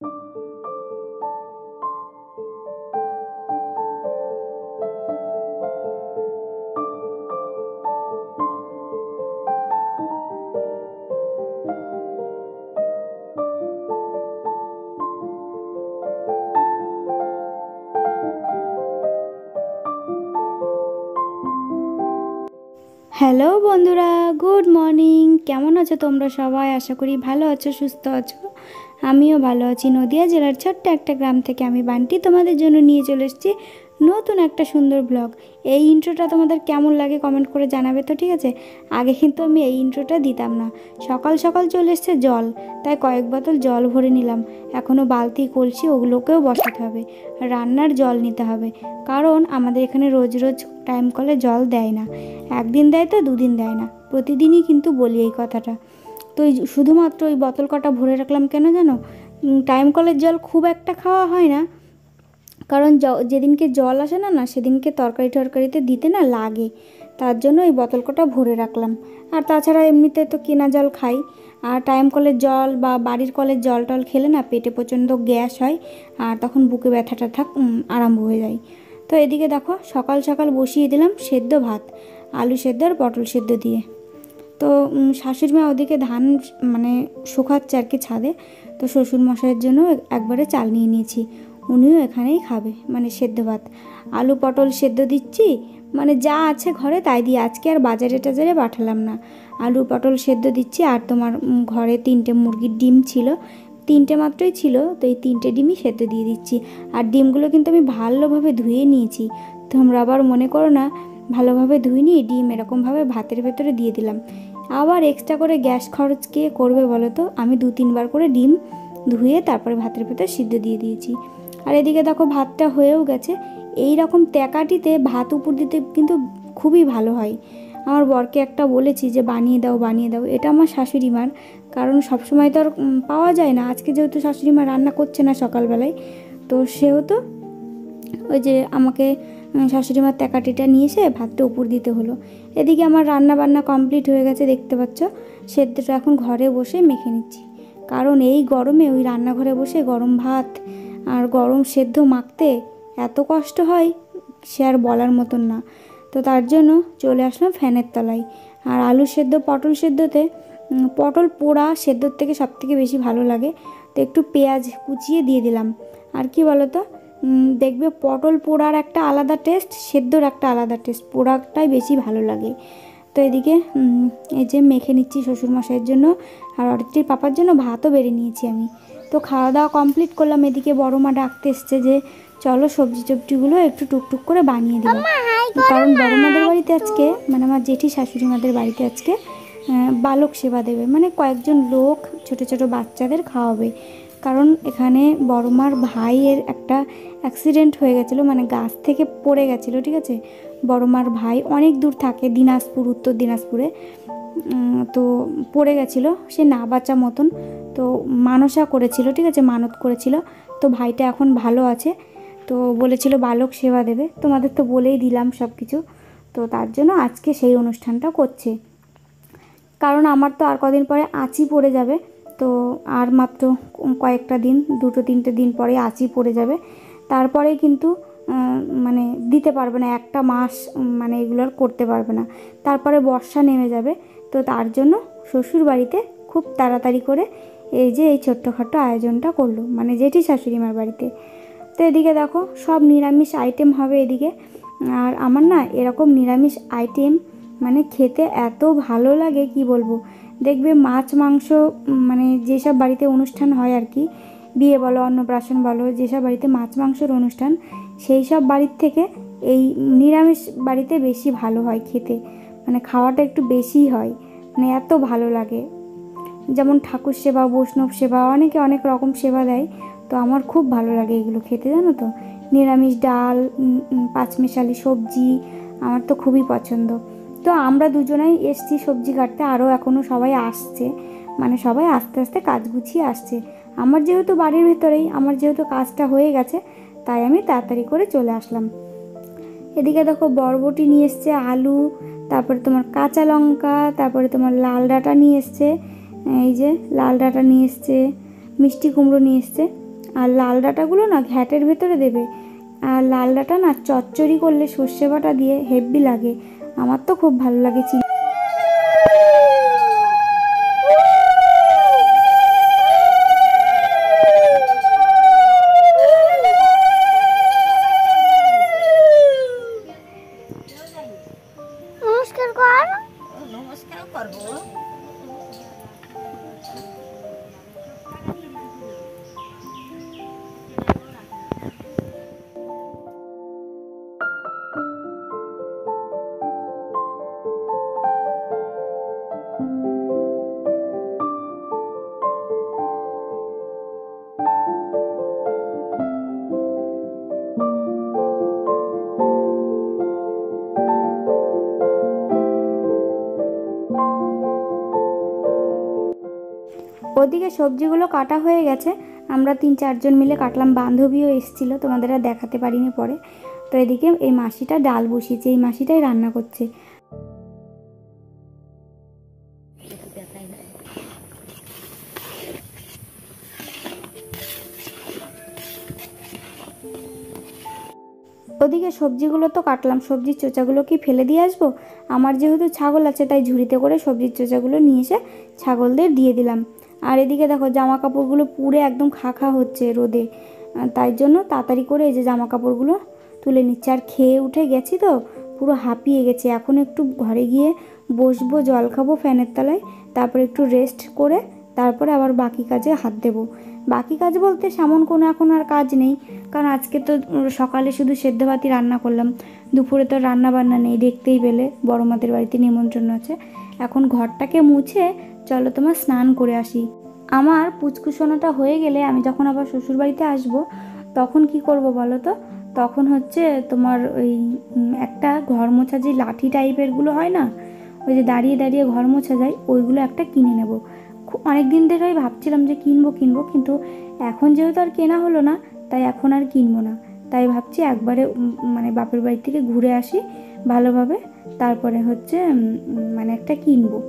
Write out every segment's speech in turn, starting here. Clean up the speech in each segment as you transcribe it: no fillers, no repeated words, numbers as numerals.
Hello বন্ধুরা, good morning. কেমন আছো তোমরা সবাই? আশা করি ভালো আছো, সুস্থ আছো। আমিও ভালো আছি। নদিয়া জেলার ছোট্ট একটা গ্রাম থেকে আমি বান্টি তোমাদের জন্য নিয়ে চলে এসেছি নতুন একটা সুন্দর ব্লগ। এই ইন্ট্রোটা তোমাদের কেমন লাগে কমেন্ট করে জানাবে তো, ঠিক আছে? আগে কিন্তু আমি এই ইন্ট্রোটা দিতাম না। সকাল সকাল চলে এসছে জল, তাই কয়েক বোতল জল ভরে নিলাম। এখনও বালতি কলসি ওগুলোকেও বসাতে হবে, রান্নার জল নিতে হবে। কারণ আমাদের এখানে রোজ রোজ টাইম কলে জল দেয় না, একদিন দেয় তো দুদিন দেয় না। প্রতিদিনই কিন্তু বলি এই কথাটা। তো শুধুমাত্র ওই বোতল কটা ভরে রাখলাম কেন জানো? টাইম কলের জল খুব একটা খাওয়া হয় না, কারণ যেদিনকে জল আসে না সেদিনকে তরকারিতে দিতে না লাগে, তার জন্য ওই বোতল কটা ভরে রাখলাম। আর তাছাড়া এমনিতে তো কেনা জল খাই। আর টাইম কলের জল বা বাড়ির কলের জল টল খেলে না পেটে প্রচণ্ড গ্যাস হয়, আর তখন বুকে ব্যথাটা আরম্ভ হয়ে যায়। তো এদিকে দেখো সকাল সকাল বসিয়ে দিলাম সেদ্ধ ভাত, আলু সেদ্ধ আর পটল সেদ্ধ দিয়ে। তো শাশুড়ি মা ওদিকে ধান মানে শুকাচ্ছে আর কি ছাদে। তো শ্বশুর মশাইয়ের জন্য একবারে চাল নিয়ে নিয়েছি, উনিও এখানেই খাবে, মানে সেদ্ধ ভাত। আলু পটল সেদ্ধ দিচ্ছি, মানে যা আছে ঘরে তাই দিয়ে, আজকে আর বাজারে টাজারে পাঠালাম না। আলু পটল সেদ্ধ দিচ্ছি। আর তোমার ঘরে 3টে মুরগির ডিম ছিল, 3টে মাত্রই ছিল, তো এই 3টে ডিমই সেদ্ধ দিয়ে দিচ্ছি। আর ডিমগুলো কিন্তু আমি ভালোভাবে ধুয়ে নিয়েছি, তোমরা আবার মনে করো না ভালোভাবে ধুইনি ডিম এরকমভাবে ভাতের ভেতরে দিয়ে দিলাম। আবার এক্সট্রা করে গ্যাস খরচ কে করবে বলো তো? আমি 2-3 বার করে ডিম ধুয়ে তারপরে ভাতের ভেতর সিদ্ধ দিয়ে দিয়েছি। আর এদিকে দেখো ভাতটা হয়েও গেছে। এই রকম ত্যাকাটিতে ভাত উপর দিতে কিন্তু খুবই ভালো হয়। আমার বরকে একটা বলেছি যে বানিয়ে দাও বানিয়ে দাও, এটা আমার শাশুড়ি মার, কারণ সবসময় তো আর পাওয়া যায় না। আজকে যেহেতু শাশুড়ি মা রান্না করছে না সকালবেলায়, তো সেহেতু ওই যে আমাকে শাশুড়ি মার ত্যাকাটিটা নিয়ে এসে ভাতটা উপর দিতে হলো। এদিকে আমার রান্না বান্না কমপ্লিট হয়ে গেছে, দেখতে পাচ্ছ। সেদ্ধটা এখন ঘরে বসে মেখে নিচ্ছি, কারণ এই গরমে ওই রান্নাঘরে বসে গরম ভাত আর গরম সেদ্ধ মাখতে এত কষ্ট হয়, সে আর বলার মতন না। তো তার জন্য চলে আসলাম ফ্যানের তলায়। আর আলু সেদ্ধ পটল সেদ্ধতে পটল পোড়া সেদ্ধর থেকে সবথেকে বেশি ভালো লাগে। তো একটু পেঁয়াজ কুচিয়ে দিয়ে দিলাম। আর কি বলো তো, দেখবে পটল পোড়ার একটা আলাদা টেস্ট, সেদ্ধর একটা আলাদা টেস্ট, পোড়াটাই বেশি ভালো লাগে। তো এদিকে এই যে মেখে নিচ্ছি শ্বশুরমশাইয়ের জন্য, আর অরিত্রীর পাপার জন্য ভাতও বেড়ে নিয়েছি আমি। তো খাওয়া দাওয়া কমপ্লিট করলাম। এদিকে বড় মা ডাকতে এসছে যে চলো সবজি টবজিগুলো একটু টুকটুক করে বানিয়ে দিলাম, কারণ বড় মাদের বাড়িতে আজকে, মানে আমার জেঠি শাশুড়ি মাদের বাড়িতে আজকে বালক সেবা দেবে, মানে কয়েকজন লোক ছোট ছোট বাচ্চাদের খাওয়াবে। কারণ এখানে বড় মার ভাইয়ের একটা অ্যাক্সিডেন্ট হয়ে গেছিলো, মানে গাছ থেকে পড়ে গেছিলো, ঠিক আছে? বড় মার ভাই অনেক দূর থাকে, দিনাজপুর, উত্তর দিনাজপুরে। তো পড়ে গেছিলো, সে না বাঁচা মতন। তো মানসা করেছিল, ঠিক আছে, মানত করেছিল। তো ভাইটা এখন ভালো আছে, তো বলেছিল বালক সেবা দেবে। তোমাদের তো বলেই দিলাম সব কিছু। তো তার জন্য আজকে সেই অনুষ্ঠানটা করছে, কারণ আমার তো আর কদিন পরে আঁচি পড়ে যাবে। তো আর মাত্র কয়েকটা দিন, 2-3টে দিন পরে আঁচি পড়ে যাবে। তারপরে কিন্তু মানে দিতে পারবে না, একটা মাস মানে এগুলো আর করতে পারবে না। তারপরে বর্ষা নেমে যাবে। তো তার জন্য শ্বশুর বাড়িতে খুব তাড়াতাড়ি করে এই যে এই ছোট্টখাটো আয়োজনটা করলো, মানে জেঠি শাশুড়িমার বাড়িতে। তো এদিকে দেখো সব নিরামিষ আইটেম হবে এদিকে। আর আমার না এরকম নিরামিষ আইটেম মানে খেতে এত ভালো লাগে কি বলবো। দেখবে মাছ মাংস মানে যেসব বাড়িতে অনুষ্ঠান হয় আর কি, বিয়ে বলো অন্নপ্রাশন বলো, যেসব বাড়িতে মাছ মাংসের অনুষ্ঠান, সেই সব বাড়ির থেকে এই নিরামিষ বাড়িতে বেশি ভালো হয় খেতে, মানে খাওয়াটা একটু বেশিই হয়, মানে এত ভালো লাগে। যেমন ঠাকুর সেবা, বৈষ্ণব সেবা, অনেকে অনেক রকম সেবা দেয়। তো আমার খুব ভালো লাগে এগুলো খেতে, জানো তো। নিরামিষ ডাল, পাঁচমিশালি সবজি আমার তো খুবই পছন্দ। তো আমরা দুজনেই এসছি সবজি কাটতে, আরও এখনও সবাই আসছে, মানে সবাই আস্তে আস্তে কাজ গুছিয়ে আসছে। আমার যেহেতু বাড়ির ভেতরেই, আমার যেহেতু কাজটা হয়ে গেছে, তাই আমি তাড়াতাড়ি করে চলে আসলাম। এদিকে দেখো বরবটি নিয়ে এসছে, আলু, তারপরে তোমার কাঁচা লঙ্কা, তারপরে তোমার লাল ডাঁটা নিয়ে এসছে, এই যে লাল ডাঁটা নিয়ে এসছে, মিষ্টি কুমড়ো নিয়ে এসছে। আর লাল ডাঁটাগুলো না ঘ্যাটের ভেতরে দেবে। আর লাল ডাঁটা না চচ্চড়ি করলে সর্ষে বাটা দিয়ে হেব্বি লাগে, আমার তো খুব ভালো লাগে। নমস্কার কর, নমস্কার করবো। ওদিকে সবজিগুলো কাটা হয়ে গেছে, আমরা 3-4 জন মিলে কাটলাম, বান্ধবীও এসেছিলো, তোমাদের আর দেখাতে পারিনি পরে। তো এদিকে এই মাসিটা ডাল বসিয়েছে, এই মাসিটাই রান্না করছে। ওদিকে সবজিগুলো তো কাটলাম, সবজির চোচাগুলো কি ফেলে দিয়ে আসবো? আমার যেহেতু ছাগল আছে তাই ঝুড়িতে করে সবজির চোচাগুলো নিয়ে এসে ছাগলদের দিয়ে দিলাম। আর এদিকে দেখো জামা কাপড়গুলো পুড়ে একদম খা হচ্ছে রোদে, তাই জন্য তাড়াতাড়ি করে এই যে জামা কাপড়গুলো তুলে নিচ্ছে। আর খেয়ে উঠে গেছি তো পুরো হাঁপিয়ে গেছে, এখন একটু ঘরে গিয়ে বসবো, জল খাবো ফ্যানের তলায়, তারপর একটু রেস্ট করে তারপরে আবার বাকি কাজে হাত দেবো। বাকি কাজ বলতে সেমন কোনো এখন আর কাজ নেই, কারণ আজকে তো সকালে শুধু সেদ্ধ ভাতই রান্না করলাম, দুপুরে তো রান্না বান্না নেই, দেখতেই পেলে বড় মাদের বাড়িতে নিমন্ত্রণ আছে। এখন ঘরটাকে মুছে চলো তোমার স্নান করে আসি। আমার পুচকুসোনাটা হয়ে গেলে আমি যখন আবার শ্বশুরবাড়িতে আসবো তখন কি করব বলো তো, তখন হচ্ছে তোমার ওই একটা ঘর মোছা যে লাঠি টাইপেরগুলো হয় না, ওই যে দাঁড়িয়ে দাঁড়িয়ে ঘর মোছা যায়, ওইগুলো একটা কিনে নেব। অনেক দিন ধরেই ভাবছিলাম যে কিনবো কিন্তু এখন যেহেতু আর কেনা হলো না, তাই এখন আর কিনবো না। তাই ভাবছি একবারে মানে বাপের বাড়ি থেকে ঘুরে আসি ভালোভাবে, তারপরে হচ্ছে মানে একটা কিনবো।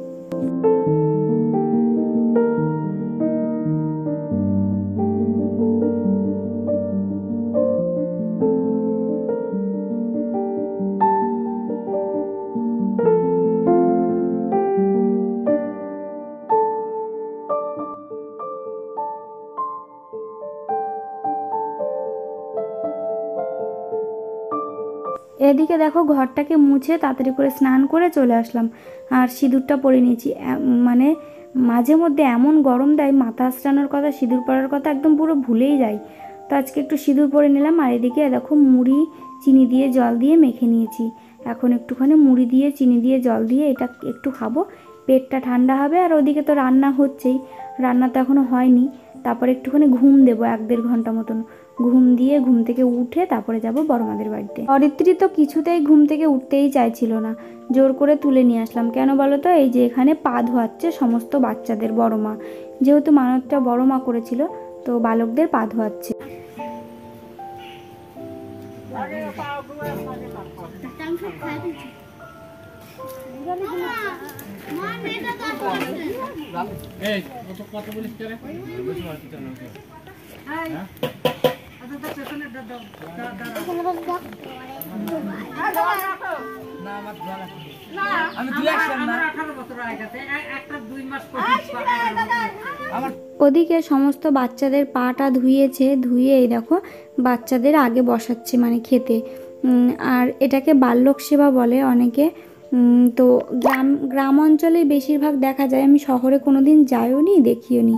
এদিকে দেখো ঘরটাকে মুছে তাড়াতাড়ি করে স্নান করে চলে আসলাম, আর সিঁদুরটা পরে নিয়েছি। মানে মাঝে মধ্যে এমন গরম দেয়, মাথা আঁচড়ানোর কথা, সিঁদুর পরার কথা একদম পুরো ভুলেই যাই। তো আজকে একটু সিঁদুর পরে নিলাম। আর এদিকে দেখো মুড়ি চিনি দিয়ে জল দিয়ে মেখে নিয়েছি, এখন একটুখানি মুড়ি দিয়ে চিনি দিয়ে জল দিয়ে এটা একটু খাবো, পেটটা ঠান্ডা হবে। আর ওদিকে তো রান্না হচ্ছেই, রান্না তো এখনও হয়নি, তারপর একটুখানি ঘুম দেবো 1-1.5 ঘন্টা মতন। ঘুম দিয়ে ঘুম থেকে উঠে তারপরে যাব বড়মাদের বাড়িতে। অরিত্রী তো কিছুতেই ঘুম থেকে উঠতেই চাইছিল না, জোর করে তুলে নিয়ে আসলাম। কেন বলো তো, এই যে এখানে পা ধোয়াচ্ছে সমস্ত বাচ্চাদের বড় মা, যেহেতু মানবটা বড় মা করেছিল, তো বালকদের পা ধোয়াচ্ছে। ওদিকে সমস্ত বাচ্চাদের পাটা ধুইয়েছে, ধুয়ে এই দেখো বাচ্চাদের আগে বসাচ্ছে মানে খেতে। আর এটাকে বাল্যক সেবা বলে অনেকে। তো গ্রাম অঞ্চলেই বেশিরভাগ দেখা যায়, আমি শহরে কোনো দিন যাইও নি, দেখিও নি।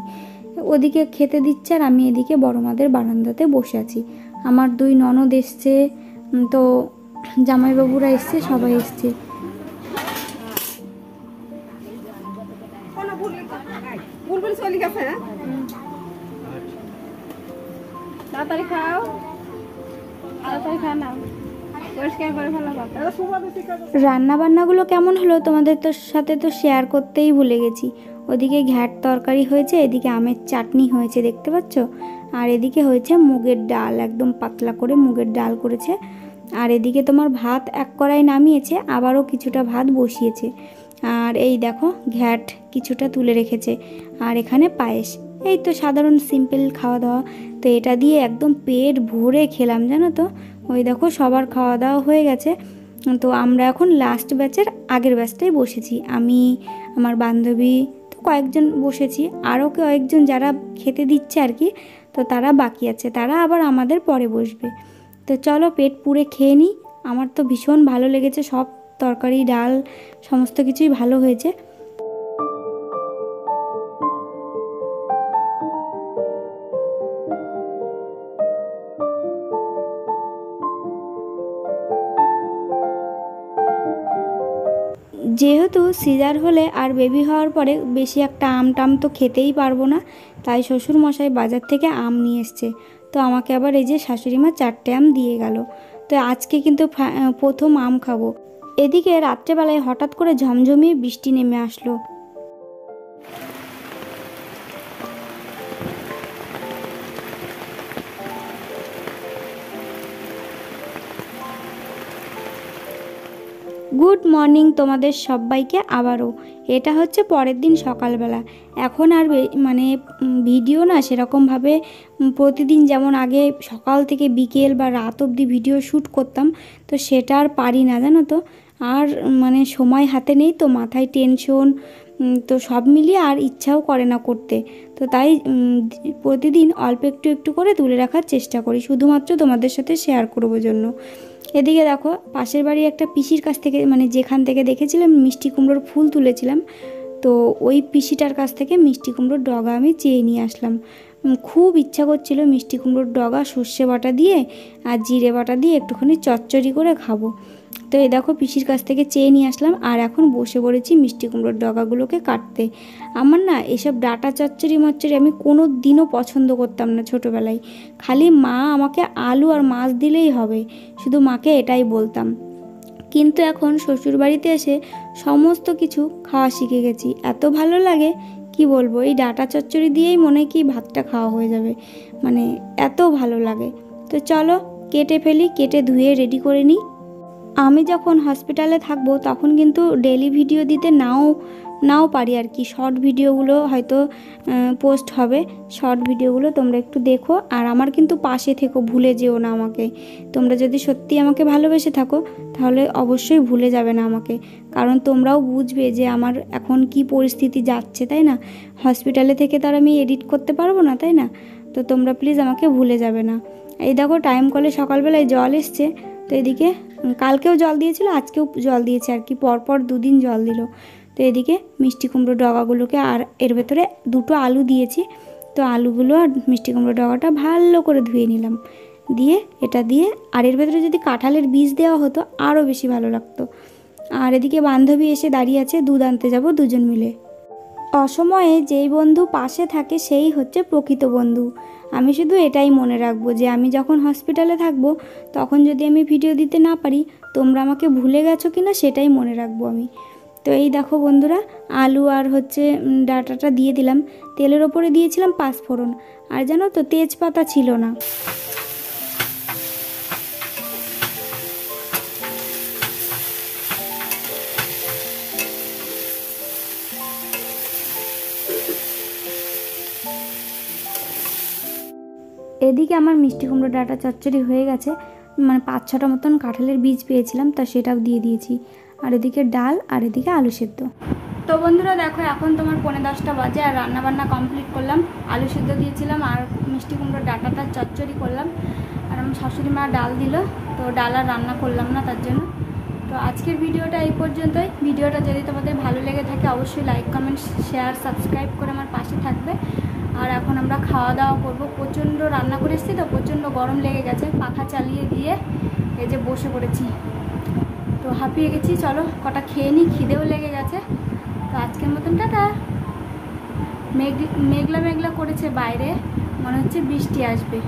ওদিকে খেতে দিচ্ছে আর আমি এদিকে বড় মাদের বারান্দাতে বসে আছি। আমার 2 ননদ এসছে, তো জামাইবাবুরা এসছে, সবাই এসছে। তাড়াতাড়ি খাও, তাড়াতাড়ি খা না, পরিষ্কার করে ফেলো। রান্না বান্নাগুলো কেমন হলো তোমাদের তো সাথে তো শেয়ার করতেই ভুলে গেছি। ওদিকে ঘ্যাট তরকারি হয়েছে, এদিকে আমের চাটনি হয়েছে দেখতে পাচ্ছ, আর এদিকে হয়েছে মুগের ডাল, একদম পাতলা করে মুগের ডাল করেছে। আর এদিকে তোমার ভাত 1 কড়াই নামিয়েছে, আবারও কিছুটা ভাত বসিয়েছে। আর এই দেখো ঘ্যাট কিছুটা তুলে রেখেছে, আর এখানে পায়েস। এই তো সাধারণ সিম্পল খাওয়া দাওয়া। তো এটা দিয়ে একদম পেট ভরে খেলাম জানো তো। ওই দেখো সবার খাওয়া দাওয়া হয়ে গেছে। তো আমরা এখন লাস্ট ব্যাচের আগের ব্যাচটাই বসেছি, আমি, আমার বান্ধবী, তো কয়েকজন বসেছি, আরও কয়েকজন যারা খেতে দিচ্ছে আর কি, তো তারা বাকি আছে, তারা আবার আমাদের পরে বসবে। তো চলো পেট পুরে খেয়ে নিই। আমার তো ভীষণ ভালো লেগেছে, সব তরকারি ডাল সমস্ত কিছুই ভালো হয়েছে। যেহেতু সিজার হলে আর বেবি হওয়ার পরে বেশি একটা আম টাম তো খেতেই পারবো না, তাই শ্বশুরমশাই বাজার থেকে আম নিয়ে এসছে। তো আমাকে আবার এই যে শাশুড়ি মা 4টে আম দিয়ে গেল। তো আজকে কিন্তু প্রথম আম খাবো। এদিকে রাত্রেবেলায় হঠাৎ করে ঝমঝমিয়ে বৃষ্টি নেমে আসলো। গুড মর্নিং তোমাদের সবাইকে আবারও। এটা হচ্ছে পরের দিন সকালবেলা। এখন আর মানে ভিডিও না সেরকমভাবে প্রতিদিন যেমন আগে সকাল থেকে বিকেল বা রাত অবধি ভিডিও শ্যুট করতাম, তো সেটা আর পারি না জানো তো। আর মানে সময় হাতে নেই, তো মাথায় টেনশন, তো সব মিলিয়ে আর ইচ্ছাও করে না করতে। তো তাই প্রতিদিন অল্প একটু একটু করে তুলে রাখার চেষ্টা করি, শুধুমাত্র তোমাদের সাথে শেয়ার করবো জন্য। এদিকে দেখো পাশের বাড়ি একটা পিসির কাছ থেকে, মানে যেখান থেকে দেখেছিলাম মিষ্টি কুমড়োর ফুল তুলেছিলাম, তো ওই পিসিটার কাছ থেকে মিষ্টি কুমড়োর ডগা আমি চেয়ে নিয়ে আসলাম। খুব ইচ্ছা করছিল মিষ্টি কুমড়োর ডগা সর্ষে বাটা দিয়ে আর জিরে বাটা দিয়ে একটুখানি চচ্চড়ি করে খাবো। তো এই দেখো পিসির কাছ থেকে চেয়ে নিয়ে আসলাম, আর এখন বসে পড়েছি মিষ্টি কুমড়োর ডগাগুলোকে কাটতে। আমার না এসব ডাটা চচ্চড়ি মচ্চড়ি আমি কোনো দিনও পছন্দ করতাম না ছোটোবেলায়। খালি মা আমাকে আলু আর মাছ দিলেই হবে, শুধু মাকে এটাই বলতাম। কিন্তু এখন শ্বশুরবাড়িতে এসে সমস্ত কিছু খাওয়া শিখে গেছি, এত ভালো লাগে কি বলবো। এই ডাটা চচ্চড়ি দিয়েই মনে হয় কি ভাতটা খাওয়া হয়ে যাবে, মানে এত ভালো লাগে। তো চলো কেটে ফেলি, কেটে ধুয়ে রেডি করে নিই। আমি যখন হসপিটালে থাকবো তখন কিন্তু ডেলি ভিডিও দিতে নাও পারি আর কি। শর্ট ভিডিওগুলো হয়তো পোস্ট হবে, শর্ট ভিডিওগুলো তোমরা একটু দেখো, আর আমার কিন্তু পাশে থেকো, ভুলে যেও না আমাকে। তোমরা যদি সত্যি আমাকে ভালোবেসে থাকো তাহলে অবশ্যই ভুলে যাবে না আমাকে, কারণ তোমরাও বুঝবে যে আমার এখন কি পরিস্থিতি যাচ্ছে, তাই না। হসপিটালে থেকে তার আমি এডিট করতে পারবো না, তাই না। তো তোমরা প্লিজ আমাকে ভুলে যাবে না। এই দেখো টাইম কলে সকালবেলায় জল এসছে, তো এদিকে কালকেও জল দিয়েছিল, আজকেও জল দিয়েছে আর কি, পরপর 2 দিন জল দিল। তো এদিকে মিষ্টি কুমড়ো ডগাগুলোকে, আর এর ভেতরে 2টো আলু দিয়েছি, তো আলুগুলো আর মিষ্টি কুমড়ো ডগাটা ভালো করে ধুয়ে নিলাম, দিয়ে এটা দিয়ে, আর এর ভেতরে যদি কাঁঠালের বীজ দেওয়া হতো আরও বেশি ভালো লাগতো। আর এদিকে বান্ধবী এসে দাঁড়িয়ে আছে, দুধ আনতে যাব দুজন মিলে। অসময়ে যেই বন্ধু পাশে থাকে সেই হচ্ছে প্রকৃত বন্ধু। আমি শুধু এটাই মনে রাখবো যে আমি যখন হসপিটালে থাকবো তখন যদি আমি ভিডিও দিতে না পারি, তোমরা আমাকে ভুলে গেছো কিনা সেটাই মনে রাখবো আমি। তো এই দেখো বন্ধুরা, আলু আর হচ্ছে ডাটাটা দিয়ে দিলাম, তেলের ওপরে দিয়েছিলাম 5 ফোড়ন, আর জানো তো তেজপাতা ছিল না। এদিকে আমার মিষ্টি কুমড়ো ডাটা চচ্চড়ি হয়ে গেছে, মানে 5-6টা মতন কাঁঠালের বীজ পেয়েছিলাম, তা সেটাও দিয়ে দিয়েছি, আর এদিকে ডাল, আর এদিকে আলু সেদ্ধ। তো বন্ধুরা দেখো এখন তোমার 10:45 বাজে, আর রান্নাবান্না কমপ্লিট করলাম। আলু সেদ্ধ দিয়েছিলাম আর মিষ্টি কুমড়ো ডাটাটা চচ্চড়ি করলাম, আর আমার শাশুড়ি মা ডাল দিল, তো ডাল আর রান্না করলাম না তার জন্য। তো আজকের ভিডিওটা এই পর্যন্তই। ভিডিওটা যদি তোমাদের ভালো লেগে থাকে অবশ্যই লাইক কমেন্ট শেয়ার সাবস্ক্রাইব করে আমার পাশে থাকবে। আর এখন আমরা খাওয়া দাওয়া করবো। প্রচণ্ড রান্না করে এসেছি তো প্রচণ্ড গরম লেগে গেছে, পাখা চালিয়ে দিয়ে এই যে বসে পড়েছি, তো হাঁপিয়ে গেছি। চলো কটা খেয়ে নিই, খিদেও লেগে গেছে। তো আজকের মতন টাটা। মেঘলা মেঘলা করেছে বাইরে, মনে হচ্ছে বৃষ্টি আসবে।